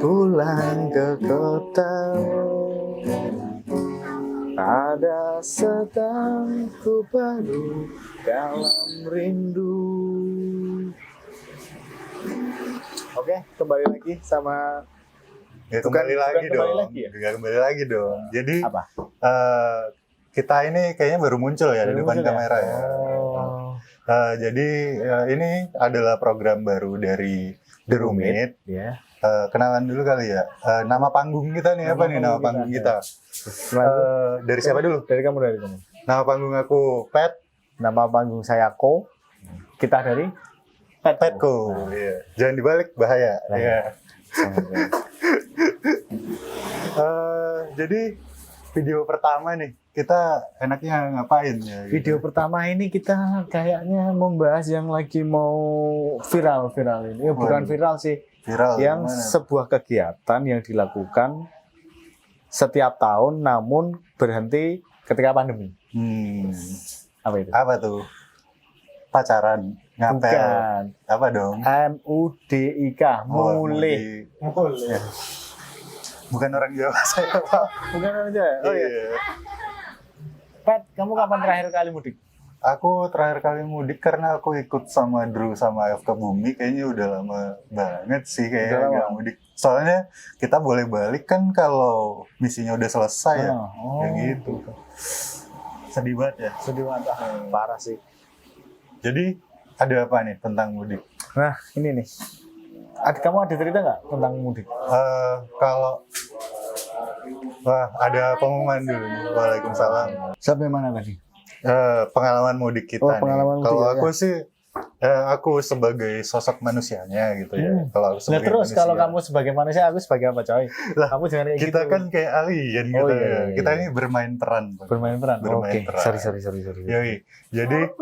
pulang ke kota, ada sedang ku baru dalam rindu. Oke, kembali lagi sama Kembali lagi dong. Jadi apa? Kita ini kayaknya baru muncul ya di depan kamera ya. Jadi ini adalah program baru dari The Roommate. Ya. Kenalan dulu kali ya. Nama panggung kita nih apa nih nama panggung kita? Dari siapa dulu? Dari kamu. Nama panggung aku Pet. Nama panggung saya Ko. Kita dari Petko. Iya. Jangan dibalik bahaya. Iya. Jadi video pertama nih kita enaknya ngapain ya? Video pertama ini kita kayaknya membahas yang lagi mau viral ini. Bukan viral sih. Viral. Yang gimana? Sebuah kegiatan yang dilakukan setiap tahun namun berhenti ketika pandemi. Apa itu? Apa tuh? Pacaran, ngapel. Bukan. Apa dong? MUDIK, mulai. Ya. Bukan orang Jawa saya, Pak. Bukan aja. Oh iya. Pat, kamu kapan terakhir kali mudik? Aku terakhir kali mudik karena aku ikut sama Drew sama FK Bumi, kayaknya udah lama banget sih kayaknya nggak mudik. Soalnya kita boleh balik kan kalau misinya udah selesai ya. Kayak gitu. Sedih banget ya. Sedih banget. Parah sih. Jadi ada apa nih tentang mudik? Nah, ini nih. Kamu ada cerita nggak tentang mudik? Ada pengumuman dulu nih. Waalaikumsalam. Sampai mana tadi? Pengalaman mudik kita pengalaman nih. Kalau mudik, aku sih, aku sebagai sosok manusianya gitu ya. Kalau aku Nah sebagai terus manusia. kalau kamu sebagai manusia, aku sebagai apa coy? Lah, kamu jangan kayak kita gitu. kan kayak alien gitu iya, ya. iya. Kita ini bermain peran. Pak. Bermain peran. Bermain Oke. peran. Sorry. Yoi. Jadi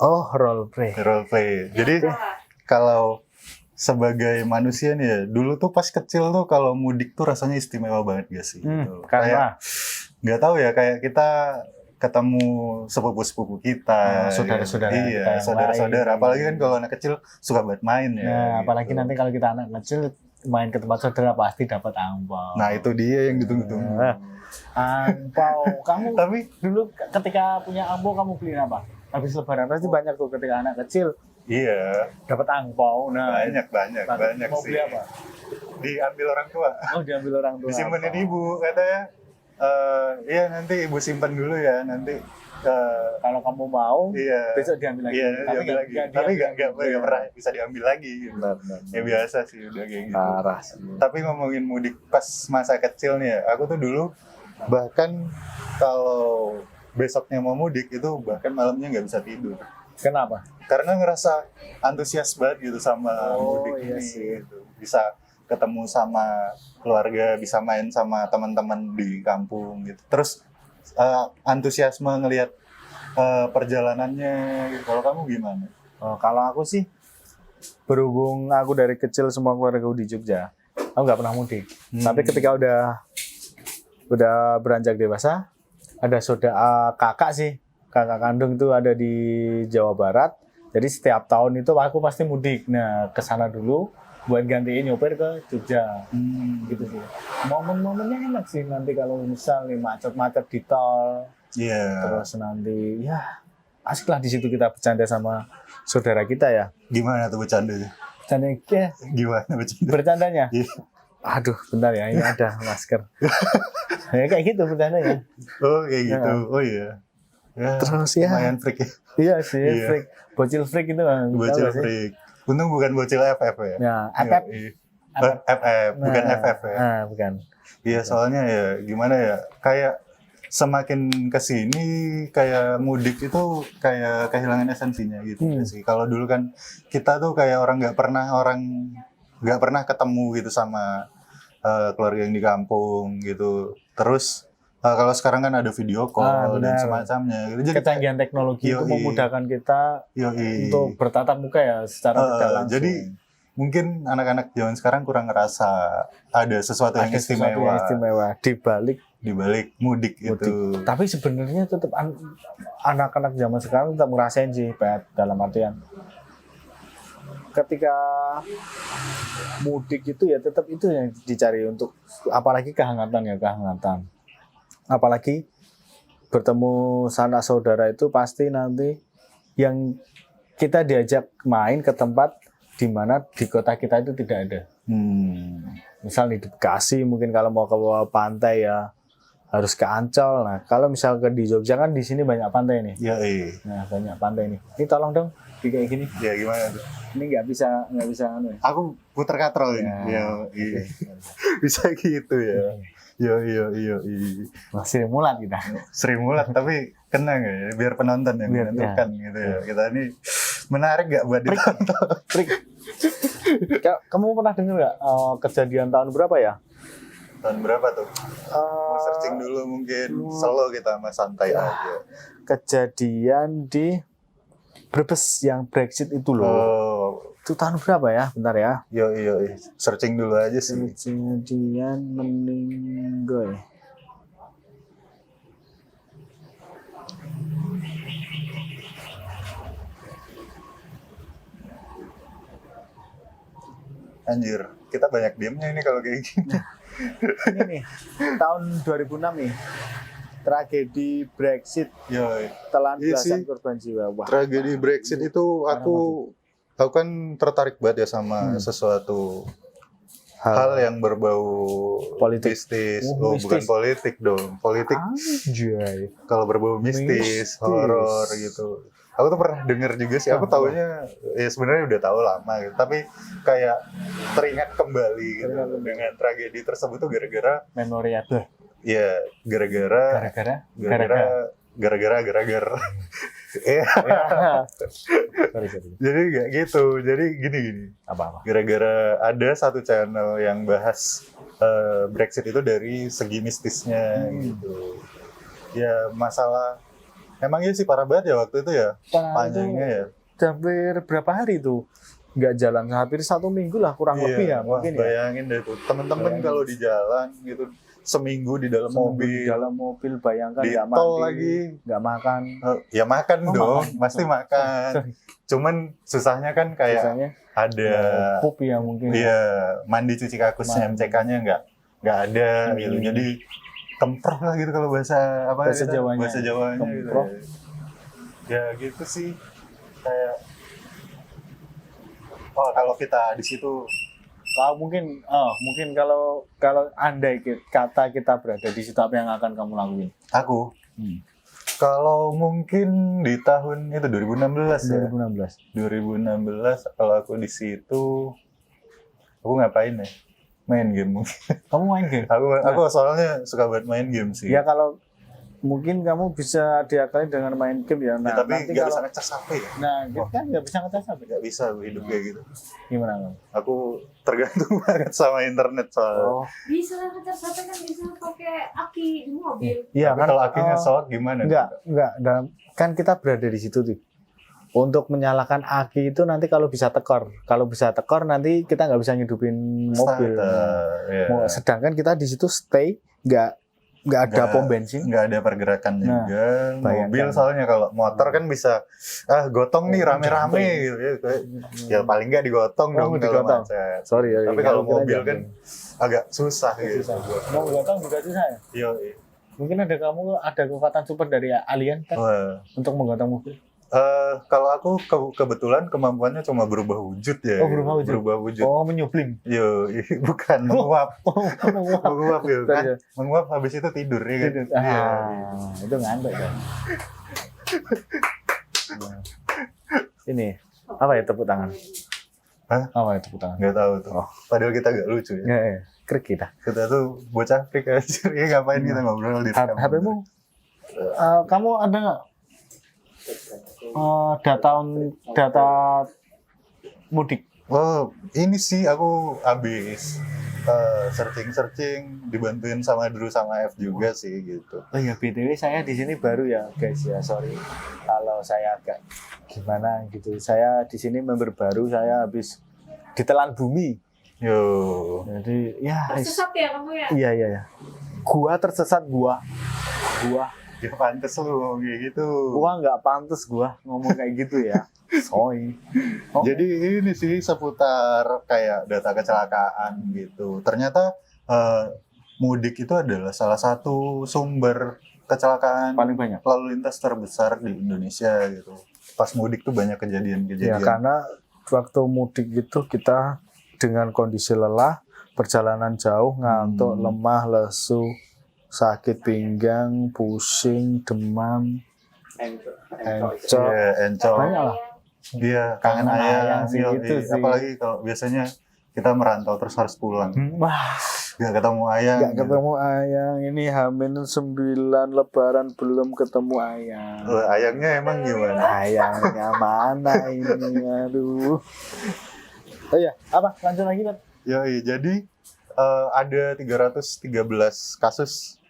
Role play. role play. Jadi kalau sebagai manusia nih ya, dulu tuh pas kecil tuh kalau mudik tuh rasanya istimewa banget gak sih? Gitu. Karena nggak tahu ya, kayak kita ketemu sepupu-sepupu kita, saudara-saudara gitu. kita Iya, yang saudara-saudara. lain. Apalagi kan kalau anak kecil suka banget main ya. Nah, gitu. apalagi nanti kalau kita anak kecil main ke tempat saudara pasti dapat angpau. Nah itu dia yang ditunggu-tunggu. Angpau. Kamu Tapi dulu ketika punya angpau kamu beli apa? Habis lebaran pasti banyak tuh ketika anak kecil iya, dapat angpau. Nah, banyak mau sih. beli apa? Diambil orang tua. Oh, diambil orang tua. Disimpan di ibu katanya. Iya nanti ibu simpan dulu ya nanti. Kalau kamu mau, Iya. besok diambil lagi. Iya, diambil lagi. Tapi nggak pernah bisa diambil lagi. Gitu. Benar. Ya biasa sih udah kayak gitu. Parah. Tapi ngomongin mudik pas masa kecil nih ya, aku tuh dulu bahkan kalau besoknya mau mudik itu bahkan malamnya nggak bisa tidur. Kenapa? Karena ngerasa antusias banget gitu sama mudik iya ini. sih. Gitu. Bisa ketemu sama keluarga, bisa main sama teman-teman di kampung gitu. Terus antusiasme ngelihat perjalanannya gitu. Kalau kamu gimana? Kalau aku sih, berhubung aku dari kecil semua keluarga di Jogja, aku nggak pernah mudik. Tapi ketika udah beranjak dewasa, ada kakak kandung itu ada di Jawa Barat. Jadi setiap tahun itu aku pasti mudik. Nah, ke sana dulu buat gantiin nyopir ke Jogja. Gitu sih. Momen-momennya enak sih nanti kalau misal nih macet-macet di tol. Iya. Terus nanti ya asik lah di situ kita bercanda sama saudara kita ya. Gimana tuh bercandanya? Bercandanya ya, Gimana bercanda? bercandanya. Iya. Aduh, bentar ya, ini ada masker. Ya kayak gitu bercandanya. Oh kayak gitu. Oh iya. Ya, Terus ya. lumayan freak ya. Iya sih, Iya. freak. Bocil freak itu kan. Bocil freak. Untung bukan bocil FF ya. Ya, FF. FF, bukan FF ya. Nah, bukan. Iya, soalnya ya gimana ya, kayak semakin kesini kayak mudik itu kayak kehilangan esensinya gitu sih. Kalau dulu kan kita tuh kayak nggak pernah ketemu gitu sama keluarga yang di kampung gitu. Terus kalau sekarang kan ada video call dan semacamnya gitu. Jadi kecanggihan teknologi itu memudahkan kita untuk bertatap muka ya secara tidak langsung. Jadi mungkin anak-anak zaman sekarang kurang ngerasa ada sesuatu yang istimewa di balik mudik itu. Tapi sebenarnya tetap anak-anak zaman sekarang tetap ngerasain sih, Pat, dalam artian ketika mudik itu ya tetap itu yang dicari untuk apalagi kehangatan. Apalagi bertemu sanak saudara itu pasti nanti yang kita diajak main ke tempat di mana di kota kita itu tidak ada. Misal di Bekasi mungkin kalau mau ke pantai ya harus ke Ancol. Nah, kalau misal ke di Jogja kan di sini banyak pantai nih. Ya, Nah, banyak pantai nih. Ini tolong dong kayak gini. Ya gimana tuh? Ini nggak bisa anu. Aku puter katrol ini. Ya, iya. Bisa gitu ya. Yo. Masih mulat kita. Sering mulat tapi kena nggak ya? Biar penonton yang menentukan gitu ya. Kita ini menarik nggak buat ditonton? Trik. Kamu pernah dengar nggak kejadian tahun berapa ya? Tahun berapa tuh? Mau searching dulu mungkin. Slow kita sama santai aja. Kejadian di Brebes yang Brexit itu loh. Oh. Itu tahun berapa ya? Bentar ya. Yo. Searching dulu aja sih. Kejadian meninggal. Anjir, kita banyak diemnya ini kalau kayak gini. Ini nih, tahun 2006 nih. Tragedi Brexit Yo. telan Iya belasan sih. korban jiwa. Wah, Tragedi Brexit itu aku kan tertarik banget ya sama sesuatu hal yang berbau Politik. mistis. Oh, Bukan mistis. politik dong. Politik anjay. kalau berbau mistis, horor gitu. Aku tuh pernah denger juga sih. Aku taunya ya sebenarnya udah tahu lama gitu. Tapi kayak teringat kembali gitu dengan tragedi tersebut tuh gara-gara Memorable. ya gara-gara Ya. Sorry. Jadi nggak gitu. Jadi gini. Apa-apa. Gara-gara ada satu channel yang bahas Brexit itu dari segi mistisnya gitu. Ya masalah emang iya sih parah banget ya waktu itu ya. Panjangnya ya. Hampir berapa hari itu? Nggak jalan, hampir 1 minggu lah kurang lebih ya Wah, mungkin ya. bayangin deh tuh. Temen-temen kalau di jalan gitu seminggu di dalam mobil. Di dalam mobil bayangkan Di nggak tol mandi, lagi. nggak makan. Ya makan dong, makan. pasti makan. Cuman susahnya kan kayak Biasanya ada pup ya mungkin. iya mandi cuci kakusnya MCK-nya nggak ada gitu. Jadi kemprok lah gitu kalau bahasa apa Bahasa gitu, Jawanya. bahasa Jawanya gitu. Kemprok. Ya gitu sih kayak kalau kita di situ Kalau mungkin kalau andai kata kita berada di situ apa yang akan kamu lakuin? aku kalau mungkin di tahun itu 2016 ya 2016 kalau aku di situ aku ngapain ya main game mungkin. Kamu main game? aku soalnya suka banget main game sih Ya kalau mungkin kamu bisa diakali dengan main game ya. Nah, ya, tapi nanti nggak kalau bisa ngecas HP ya nah kita kan nggak bisa ngetes apa. nggak bisa gue hidup kayak gitu Gimana kamu? aku tergantung banget sama internet soalnya Bisa ngecat HP kan bisa pakai aki di mobil. Iya tapi kan. kalau akhirnya shock gimana Enggak. Kan kita berada di situ tuh. Untuk menyalakan aki itu nanti kalau bisa tekor nanti kita nggak bisa ngidupin mobil. ya. Sedangkan kita di situ stay nggak ada pom bensin. nggak ada pergerakan Nah, juga bayangkan. mobil soalnya kalau motor kan bisa gotong nih rame-rame gitu ya ya paling nggak digotong dong kalau digotong. macet Sorry ya. tapi kalau mobil kan agak susah gitu Mau gotong juga susah ya. iya Mungkin ada kekuatan super dari alien kan Wah. untuk menggotong mobil. Kalau aku kebetulan kemampuannya cuma berubah wujud ya. Oh, berubah wujud. Oh, menyublim. Yo, bukan menguap. Menguap. Menguap ya kan. Sorry. Menguap habis itu tidur ya kan. Iya. Itu ngantuk kan. Ini apa ya tepuk tangan? Hah? Apa ya tepuk tangan? Nggak tahu tuh. Padahal kita nggak lucu ya. Nggak ya. Krik kita. Kita tuh bocah freak aja. Ya ngapain kita ngobrol di HP-mu? Kamu ada nggak data mudik? Oh, ini sih aku habis searching dibantuin sama Drew sama F juga sih gitu. Oh ya BTW saya di sini baru ya guys ya, sorry kalau saya agak gimana gitu. Saya di sini member baru, saya habis ditelan bumi. Yo. Jadi ya Tersesat ya kamu ya? iya. Gua tersesat gua Ya pantes lu ngomong kayak gitu. Gua nggak pantas gua ngomong kayak gitu ya. Soy. Oh, Jadi ini sih seputar kayak data kecelakaan gitu. Ternyata mudik itu adalah salah satu sumber kecelakaan paling banyak. lalu lintas terbesar di Indonesia gitu. Pas mudik tuh banyak Ya, kejadian-kejadian. karena waktu mudik itu kita dengan kondisi lelah, perjalanan jauh, ngantuk, lemah, lesu, sakit pinggang, pusing, demam, encok. Iya, encok. Banyak lah. Iya, kangen Kangen ayang ayang sih, yoi. gitu sih. Apalagi kalau biasanya kita merantau terus harus pulang. Wah, Gak ketemu ayang. nggak gitu. ketemu ayang. Ini H-9 Lebaran belum ketemu ayang. Ayangnya emang gimana? Ayangnya mana ini? Aduh. Oh ya, apa? Lanjut lagi, Pak. Yoi, jadi ada 313 kasus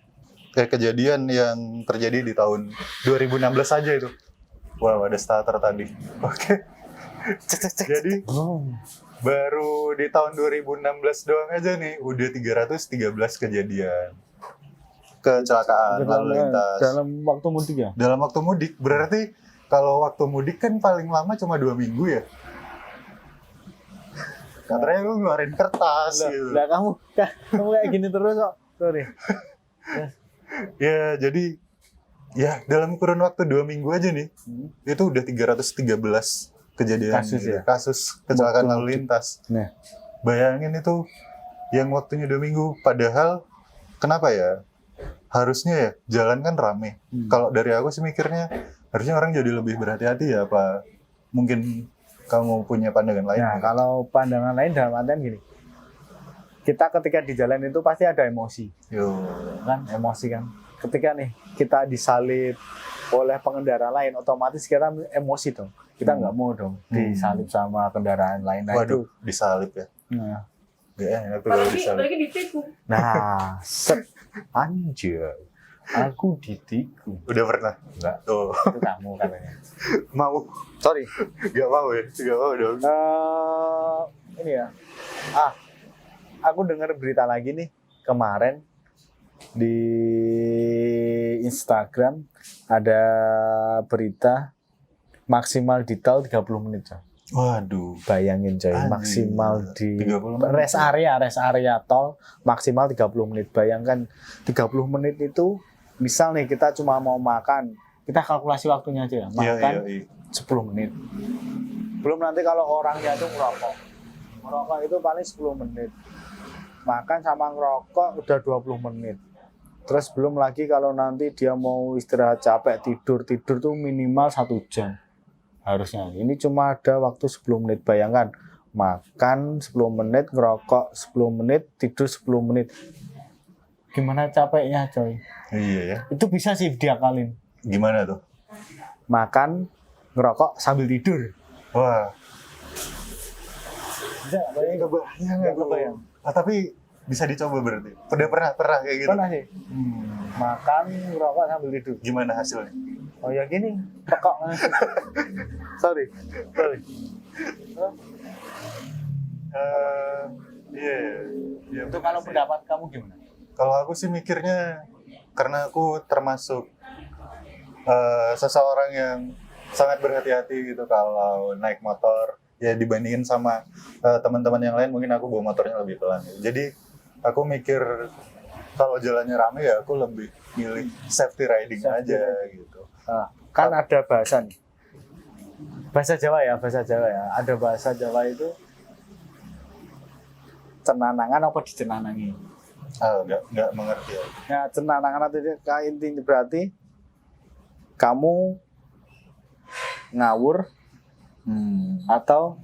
kayak kejadian yang terjadi di tahun 2016 saja itu. Wow, ada starter tadi. Oke. Jadi baru di tahun 2016 doang aja nih udah 313 kejadian kecelakaan lalu lintas. Dalam waktu mudik ya? Dalam waktu mudik, berarti kalau waktu mudik kan paling lama cuma 2 minggu ya? Katanya lu ngeluarin kertas gitu. Lah kamu kayak gini terus kok. Sorry. Ya, jadi ya dalam kurun waktu 2 minggu aja nih, itu udah 313 kejadian Kasus gitu. ya? Kasus kecelakaan Waktu lalu lintas. Nah, Bayangin itu yang waktunya 2 minggu, padahal kenapa ya? Harusnya ya jalan kan rame. Kalau dari aku sih mikirnya harusnya orang jadi lebih berhati-hati ya, apa mungkin kamu punya pandangan lain? nah kalau pandangan lain dalam artian gini. Kita ketika di jalan itu pasti ada emosi. Yo. Kan emosi kan. Ketika nih kita disalib oleh pengendara lain, otomatis kita emosi dong. Kita nggak mau dong disalib sama kendaraan lain. Nah, Waduh, disalib ya. Nah, Gak enak tuh kalau disalib. Apalagi ditikung. nah set anjir. Aku ditikung. Udah pernah? Enggak, Tuh, itu kamu katanya. mau? Sorry. Gak mau ya? Gak mau dong. Ini ya. Aku dengar berita lagi nih kemarin di Instagram ada berita maksimal di tol 30 menit coy. Waduh. Bayangin coy, Anjir. maksimal di 30 menit. rest area tol maksimal 30 menit. Bayangkan 30 menit itu misal nih kita cuma mau makan, kita kalkulasi waktunya aja ya. Makan Iya. 10 menit. Belum nanti kalau orangnya itu ngerokok. Ngerokok itu paling 10 menit. Makan sama ngerokok udah 20 menit. Terus belum lagi kalau nanti dia mau istirahat capek tidur tuh minimal 1 jam harusnya. Ini cuma ada waktu 10 menit. Bayangkan makan 10 menit, ngerokok 10 menit, tidur 10 menit. Gimana capeknya coy? Iya ya. Itu bisa sih diakalin. Gimana tuh? Makan, ngerokok sambil tidur. Wah. Bisa nggak bayang? Nggak kebayang. Tapi bisa dicoba berarti. Udah pernah kayak gitu. Pernah sih. Makan, ngerokok sambil tidur. Gimana hasilnya? Oh ya gini, pekok. sorry. Iya. Itu kalau pendapat kamu gimana? Kalau aku sih mikirnya karena aku termasuk seseorang yang sangat berhati-hati gitu kalau naik motor. Ya dibandingin sama teman-teman yang lain mungkin aku bawa motornya lebih pelan. Jadi aku mikir kalau jalannya rame ya aku lebih milih safety riding aja gitu. Kan ada bahasa nih. Bahasa Jawa ya. Ada bahasa Jawa itu cenanangan apa dicenanangi. Nggak mengerti ya. Ya, cenanangan itu intinya berarti kamu ngawur atau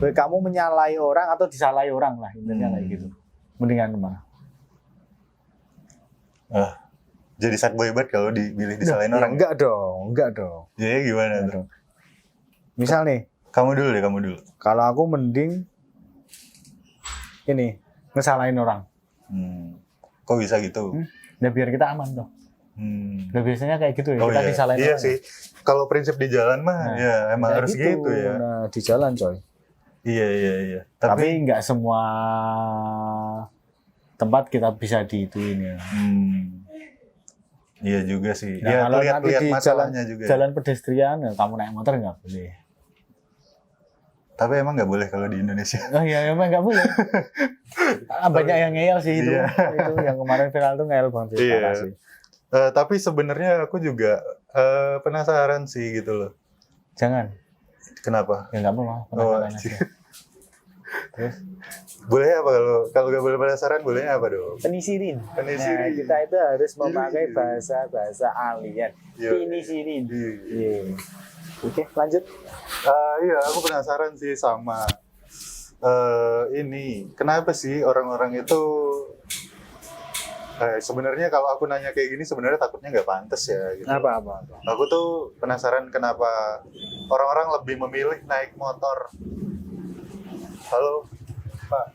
kamu menyalahi orang atau disalahi orang lah intinya kayak gitu. Mendingan mana? Jadi sad boy banget kalau dipilih disalahin orang. Enggak dong. Jadi gimana tuh? Misal nih, Kamu dulu. kalau aku mending ini ngesalahin orang. Kok bisa gitu? Ya biar kita aman dong. Nah, biasanya kayak gitu ya, kita disalahin Iya orang. sih. Kalau prinsip di jalan mah Nah, ya emang kayak harus gitu ya. Nah, di jalan coy. Iya. Tapi nggak semua tempat kita bisa diituin ya. Iya juga sih. Nah, Ya kalau nanti lihat-lihat di masalahnya juga. jalan pedestrian, ya, kamu naik motor nggak boleh. Tapi emang nggak boleh kalau di Indonesia. Oh iya, emang nggak boleh. Banyak yang ngeyel sih itu. Iya. Itu yang kemarin viral tuh ngeyel banget sih. Iya. Parah sih. Tapi sebenarnya aku juga penasaran sih gitu loh. Jangan. Kenapa? Ya nggak apa-apa. Oh, Penasaran aja. Terus boleh apa kalau nggak boleh penasaran bolehnya apa dong? penisirin. Penisirin. Nah, kita itu harus memakai Iya. bahasa alien. Iya. Penisirin. Iya. Iya. Oke, lanjut. Iya, aku penasaran sih sama ini. Kenapa sih orang-orang itu sebenarnya kalau aku nanya kayak gini sebenarnya takutnya nggak pantas ya. Gitu. Apa? Aku tuh penasaran kenapa orang-orang lebih memilih naik motor. Halo, Pak.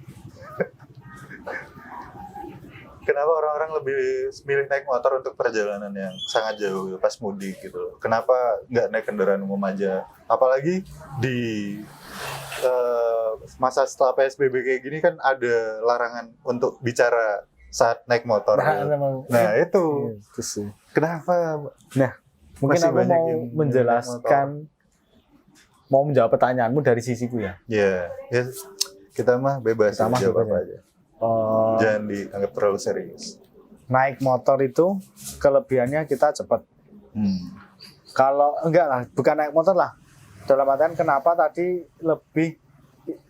Kenapa orang-orang lebih milih naik motor untuk perjalanan yang sangat jauh pas mudik gitu loh? Kenapa nggak naik kendaraan umum aja? Apalagi di masa setelah PSBB kayak gini kan ada larangan untuk bicara saat naik motor. Nah itu Itu sih. kenapa? Nah, mungkin Masih aku banyak mau yang menjelaskan, mau menjawab pertanyaanmu dari sisiku ya. Ya, kita mah bebas Kita mah jawab bebas apa ya. aja. Eh, Jangan dianggap terlalu serius. naik motor itu kelebihannya kita cepat. Kalau enggak lah, bukan naik motor lah. Dalam artian kenapa tadi lebih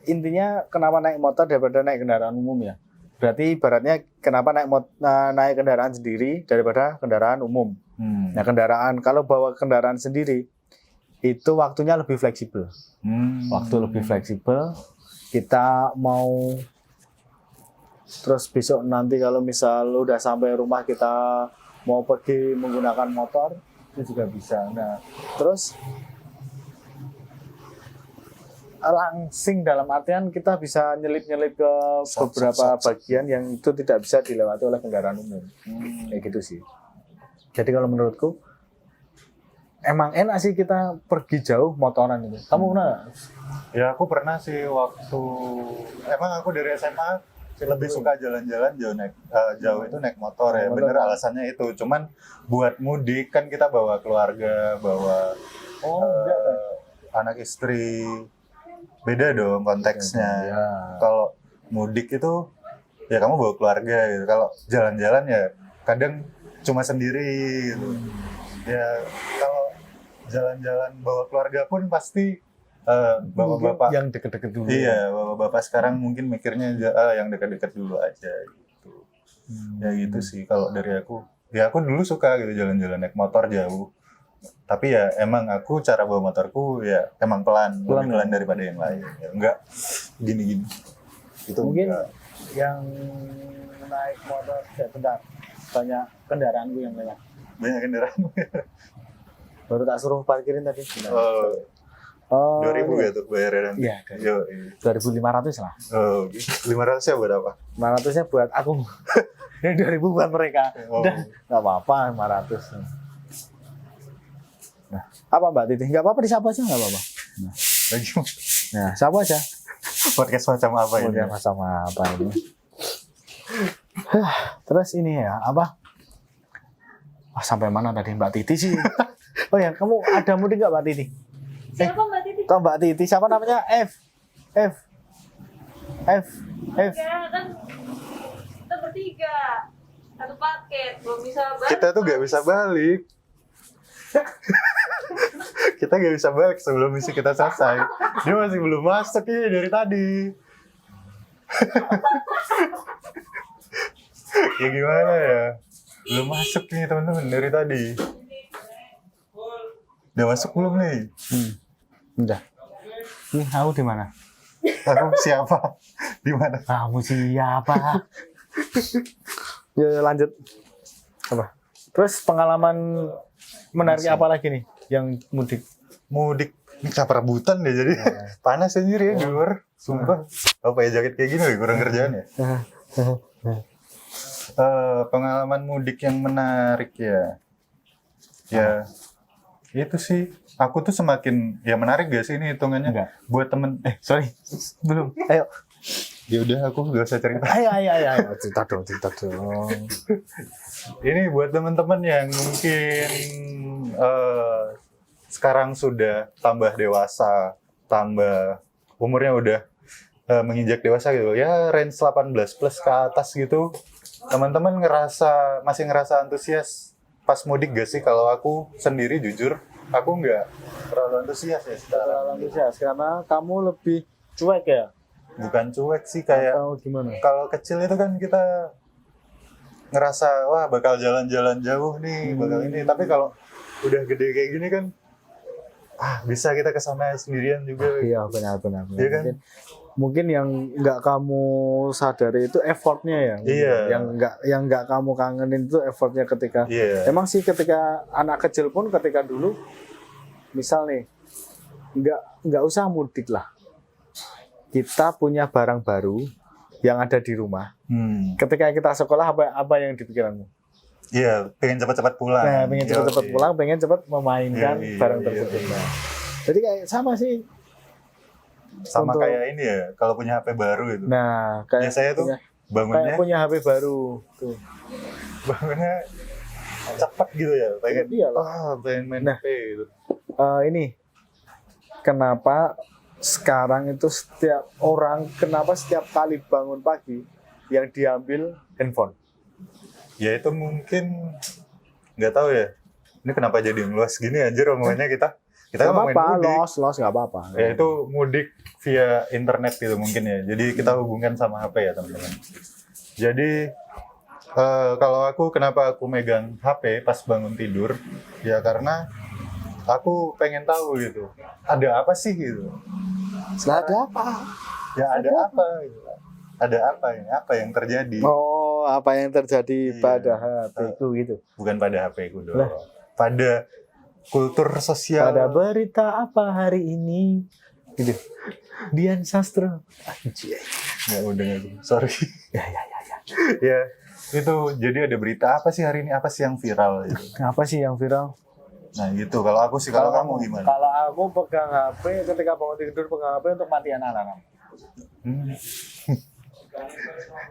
intinya kenapa naik motor daripada naik kendaraan umum ya. Berarti ibaratnya kenapa naik kendaraan sendiri daripada kendaraan umum. Nah, kalau bawa kendaraan sendiri itu waktunya lebih fleksibel. Waktu lebih fleksibel, kita mau terus besok nanti kalau misal udah sampai rumah kita mau pergi menggunakan motor itu juga bisa. Nah, terus langsing dalam artian kita bisa nyelip-nyelip ke beberapa bagian yang itu tidak bisa dilewati oleh kendaraan umum. Kayak gitu sih. Jadi kalau menurutku emang enak sih kita pergi jauh motoran itu. Kamu pernah nggak? Ya aku pernah sih waktu emang aku dari SMA lebih suka jalan-jalan jauh itu naik motor ya. Motor. Bener alasannya itu. Cuman buat mudik kan kita bawa keluarga, bawa enggak kan? anak istri. Beda dong konteksnya. Ya. Kalau mudik itu ya kamu bawa keluarga gitu. Kalau jalan-jalan ya kadang cuma sendiri gitu. Ya kalau jalan-jalan bawa keluarga pun pasti bapak-bapak yang deket-deket dulu. iya bapak-bapak sekarang mungkin mikirnya yang dekat-dekat dulu aja gitu. Ya gitu sih kalau dari aku. Ya aku dulu suka gitu jalan-jalan naik motor jauh. Tapi ya emang aku cara bawa motorku ya emang lebih pelan daripada yang lain. Ya, enggak gini-gini. Itu Mungkin enggak. yang naik motor bentar, banyak kendaraanku yang banyak. Banyak kendaraan. Baru tak suruh parkirin tadi. Oh, 2.000 ya tuh bayarnya nanti. Iya, Yo, 2.500 lah. oh, 500 ya buat apa? 500-nya buat aku. Ini 2.000 buat mereka. Oh. Udah, nggak apa-apa 500. Nah, apa Mbak Titi? Nggak apa-apa disapa aja, nggak apa-apa. Lagi Nah, sapa aja. podcast macam apa ini? Udah sama apa ini? Terus ini ya, apa? Sampai mana tadi Mbak Titi sih? Oh ya, kamu ada mudik nggak Mbak Titi? Siapa Mbak Titi? Kok Mbak Titi? Siapa namanya? F. Enggak, kan kita bertiga. Satu paket, belum bisa balik. Kita tuh gak bisa balik. Kita gak bisa balik sebelum misi kita selesai. Dia masih belum masuk ini dari tadi. Ya gimana ya? Belum masuk nih teman-teman dari tadi. Udah masuk belum nih? Udah. Nih, aku di mana? Aku siapa? Di mana? Kamu siapa? Ya, lanjut. Apa? Terus pengalaman menarik apa lagi nih yang mudik? Mudik. Ini kaprabutan deh jadi. Panas sendiri ya di luar. Sumpah. Apa ya jaket kayak gini kurang kerjaan ya? Pengalaman mudik yang menarik ya. Ya itu sih. Aku tuh semakin ya menarik gak sih ini hitungannya? Enggak. Buat temen Sorry. Belum. Ayo. Ya udah, aku gak usah cerita. Ayo, cerita dong. Ini buat teman-teman yang mungkin sekarang sudah tambah dewasa, tambah umurnya udah menginjak dewasa gitu. Ya range 18 plus ke atas gitu. Teman-teman masih ngerasa antusias pas mudik gak sih? Kalau aku sendiri jujur, aku nggak terlalu antusias ya sekarang. Terlalu antusias karena kamu lebih cuek ya? Bukan cuek sih, kayak Atau gimana? kalau kecil itu kan kita ngerasa wah bakal jalan-jalan jauh nih, bakal ini. Tapi kalau udah gede kayak gini kan, bisa kita kesana sendirian juga. Iya benar. Iya kan? Mungkin yang nggak kamu sadari itu effortnya ya. Iya. Yang nggak kamu kangenin itu effortnya ketika. Iya. Emang sih ketika anak kecil pun ketika dulu, misal nih, nggak usah mudik lah. Kita punya barang baru yang ada di rumah. Ketika kita sekolah apa yang di pikiranmu? Iya, pengen cepat-cepat pulang. Nah, pengen cepat-cepat Iya. pulang, pengen cepat memainkan Iya, barang iya, tersebut. iya. Nah, jadi kayak sama sih. Sama Untuk- kayak ini ya, kalau punya HP baru itu. Nah, kayak Biasanya tuh bangunnya punya HP baru tuh. bangunnya cepat gitu ya. Pengen Iya lah. pengen main Nah. HP gitu. Ini kenapa sekarang itu kenapa setiap kali bangun pagi yang diambil handphone? Ya itu mungkin nggak tahu ya. Ini kenapa jadi ngeluas gini anjir omongannya kita? Kita Nggak ngomongin apa-apa, mudik. los nggak apa-apa. Ya itu mudik via internet gitu mungkin ya. Jadi kita hubungkan sama HP ya teman-teman. Jadi kalau kenapa aku megang HP pas bangun tidur? Ya karena aku pengen tahu gitu. Ada apa sih gitu? Ada apa? Ya ada apa? Gitu. Ada apa ini? Apa yang terjadi? Oh, apa yang terjadi Iya. pada HP-ku gitu? Bukan pada HP ku dong. Lah. Pada kultur sosial. Pada berita apa hari ini? Gitu. Dian Sastro. Anjir. Ya udah nggak, sorry. Ya. Ya itu jadi ada berita apa sih hari ini? Apa sih yang viral gitu? Apa sih yang viral? Nah gitu. Kalau aku sih, kalau kamu gimana? Kalau aku pegang HP ketika bangun tidur pegang HP untuk matian alarm.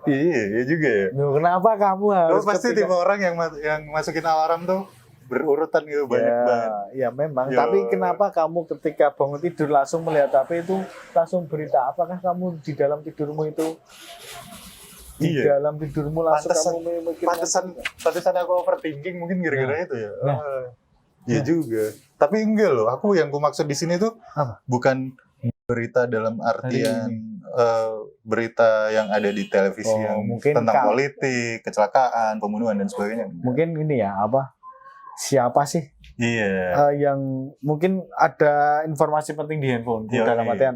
Iya juga ya. Loh, kenapa kamu harus Lo pasti tipe orang yang masukin alarm tuh berurutan gitu banyak banget. Ya memang. Ya. Tapi kenapa kamu ketika bangun tidur langsung melihat HP itu langsung berita? Apakah kamu di dalam tidurmu itu Iya. dalam tidurmu langsung kamu memikirkan? Pantesan aku overthinking mungkin gara-gara itu ya. Nah. Iya juga. Tapi enggak loh. Aku yang ku maksud di sini tuh Apa? bukan berita dalam artian berita yang ada di televisi Oh, yang mungkin tentang politik, kecelakaan, pembunuhan dan sebagainya. Mungkin ini ya apa? Siapa sih Iya. yang mungkin ada informasi penting di handphone Iya, dalam iya. artian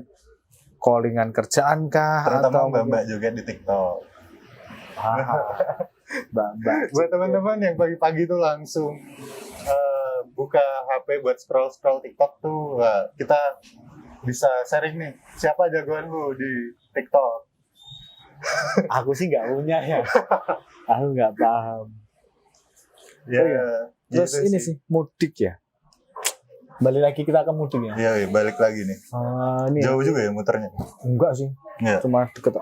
callingan kerjaan kah Terutama atau mbak-mbak juga di TikTok. mbak Buat teman-teman yang pagi-pagi tuh langsung buka HP buat scroll TikTok tuh, wah, kita bisa sharing nih siapa jagoan lu di TikTok. aku sih nggak punya ya. Aku nggak paham. Ya, Oh iya. Terus gitu ini sih mudik ya. Balik lagi kita ke mudik ya. Iya, balik lagi nih. Ini Jauh juga ya muternya. enggak sih, Iya. cuma deket.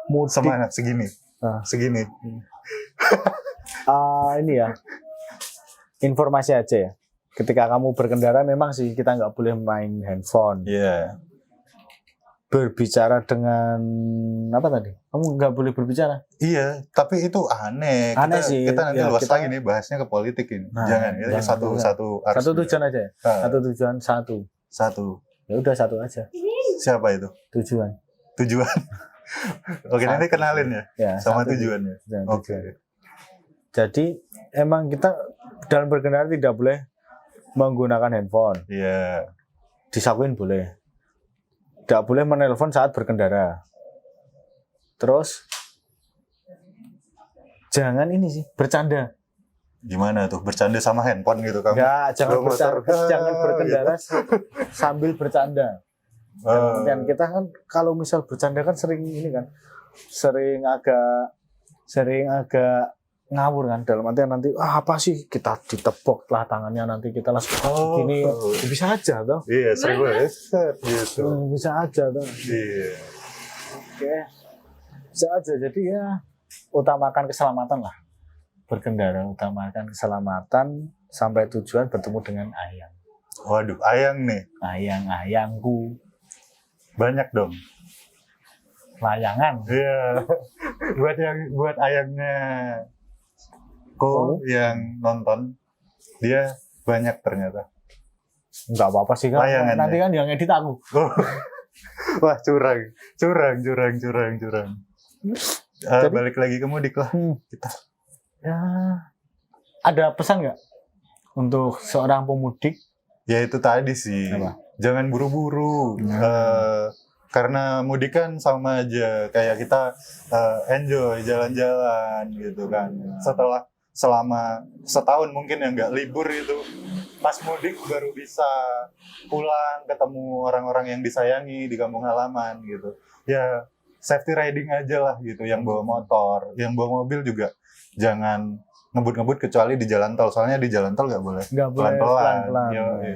Mudik. Sama anak segini. Ah. Segini. Ini ya. Informasi aja ya. Ketika kamu berkendara memang sih kita nggak boleh main handphone. Iya. Berbicara dengan apa tadi? Kamu nggak boleh berbicara. Iya, tapi itu aneh. Aneh Kita- sih. Kita nanti Ya, luas kita- lagi nih bahasnya ke politik ini. Nah, Jangan, itu jangan. satu Satu tujuan aja ya. Ah. Satu tujuan satu. Satu. Ya udah satu aja Siapa itu? tujuan. Tujuan. Oke, nanti kenalin ya Ya. sama satu tujuannya. tujuan. Oke. Jadi emang kita dalam berkendara tidak boleh menggunakan handphone. Iya. Disakuin boleh. Tidak boleh menelpon saat berkendara. Terus jangan ini sih bercanda. Gimana tuh bercanda sama handphone gitu kamu? Enggak, jangan Bawa motor. bercanda, jangan berkendara sambil bercanda. Oh. Dan kita kan kalau misal bercanda kan sering ini kan, sering agak ngawur kan, dalam artian nanti apa sih kita ditepok lah tangannya, nanti kita langsung gini, bisa aja toh. Iya, sering banget gitu. Bisa aja toh. Iya. Oke. Bisa aja. Jadi ya utamakan keselamatan lah. Berkendara utamakan keselamatan sampai tujuan bertemu dengan ayang. Waduh, ayang nih. Ayang-ayangku. Banyak dong. Layangan. Iya. buat ayangnya yang nonton, dia banyak ternyata. Enggak apa-apa sih kan. Layangan, Nanti ya? kan yang edit aku. Oh. Wah, curang. Jadi- Balik lagi ke mudik lah. Kita. Ya, ada pesan nggak untuk seorang pemudik? Ya itu tadi sih. Apa? Jangan buru-buru. Nah. Karena mudik kan sama aja kayak kita enjoy jalan-jalan gitu kan. Selama setahun mungkin yang nggak libur itu, pas mudik baru bisa pulang ketemu orang-orang yang disayangi di kampung halaman gitu. Ya safety riding aja lah gitu. Yang bawa motor, yang bawa mobil juga jangan ngebut-ngebut kecuali di jalan tol. Soalnya di jalan tol nggak boleh Nggak boleh pelan-pelan. Yoi.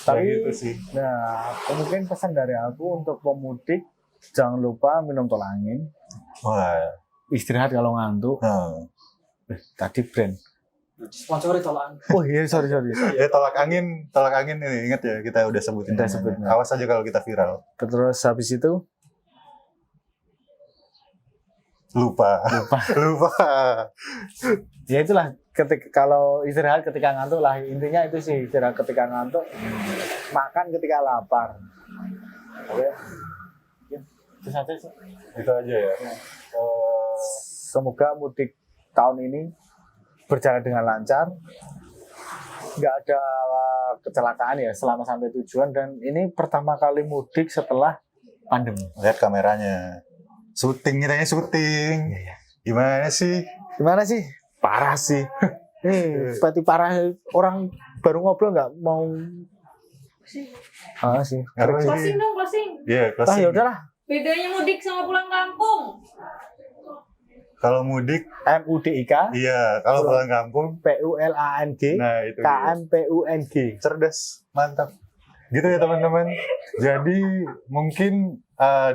Tapi Ya gitu sih. nah, mungkin pesan dari aku untuk pemudik, jangan lupa minum tolak angin, Wah. istirahat kalau ngantuk. Tadi brand. Sponsori tolong. Oh iya, sorry. Ya tolak angin ini ingat ya kita udah sebutin. Udah namanya. sebutin. Awas aja kalau kita viral. Terus habis itu Lupa. ya itulah kalau istirahat ketika ngantuk lah, intinya itu sih, istirahat ketika ngantuk, makan ketika lapar. Oke. Ya, itu saja sih. Itu aja ya. Semoga mudik tahun ini berjalan dengan lancar, nggak ada kecelakaan ya selama sampai tujuan, dan ini pertama kali mudik setelah pandemi. Lihat kameranya. Kitanya syuting. Iya. Gimana sih? Parah sih. Berarti parah, orang baru ngobrol nggak mau. Sih. Apa sih? Closing dong, closing. Iya, closing. Ya udahlah. Bedanya mudik sama pulang kampung. Kalau mudik, MUDIK, iya. Kalau pulang kampung, PULANG, nah itu dia. KMPUNG. Cerdas, mantap. Gitu ya teman-teman. Jadi mungkin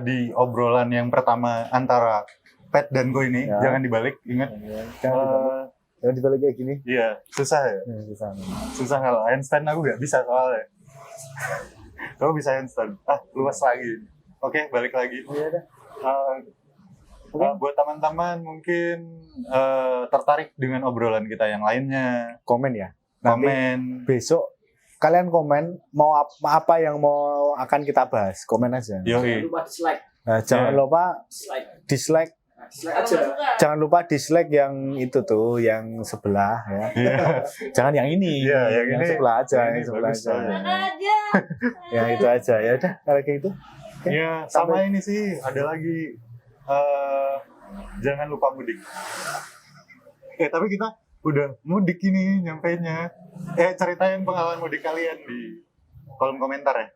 di obrolan yang pertama antara Pet dan Go ini, Ya. jangan dibalik, ingat. Jangan dibalik kayak gini. Iya, susah ya. Susah kalau handstand aku nggak bisa soalnya. Kamu bisa handstand. Luas lagi. Oke, balik lagi. Iya dah. Buat teman-teman mungkin tertarik dengan obrolan kita yang lainnya, Komen ya. Nanti komen. besok kalian komen mau apa yang mau akan kita bahas. Komen aja. Yoi. Lupa dislike. Nah, jangan Ya. lupa Dislike. dislike. Dislike aja. Jangan lupa dislike yang itu tuh, yang sebelah ya. Iya. Jangan yang ini. Iya, yang ini. sebelah aja, Yang yang ini sebelah bagus aja. soalnya. Mana aja. Ya itu aja. Ya udah kalau kayak gitu. Ya, sama ini sih ada lagi jangan lupa mudik. Tapi kita udah mudik ini nyampainya. Ceritain pengalaman mudik kalian di kolom komentar ya.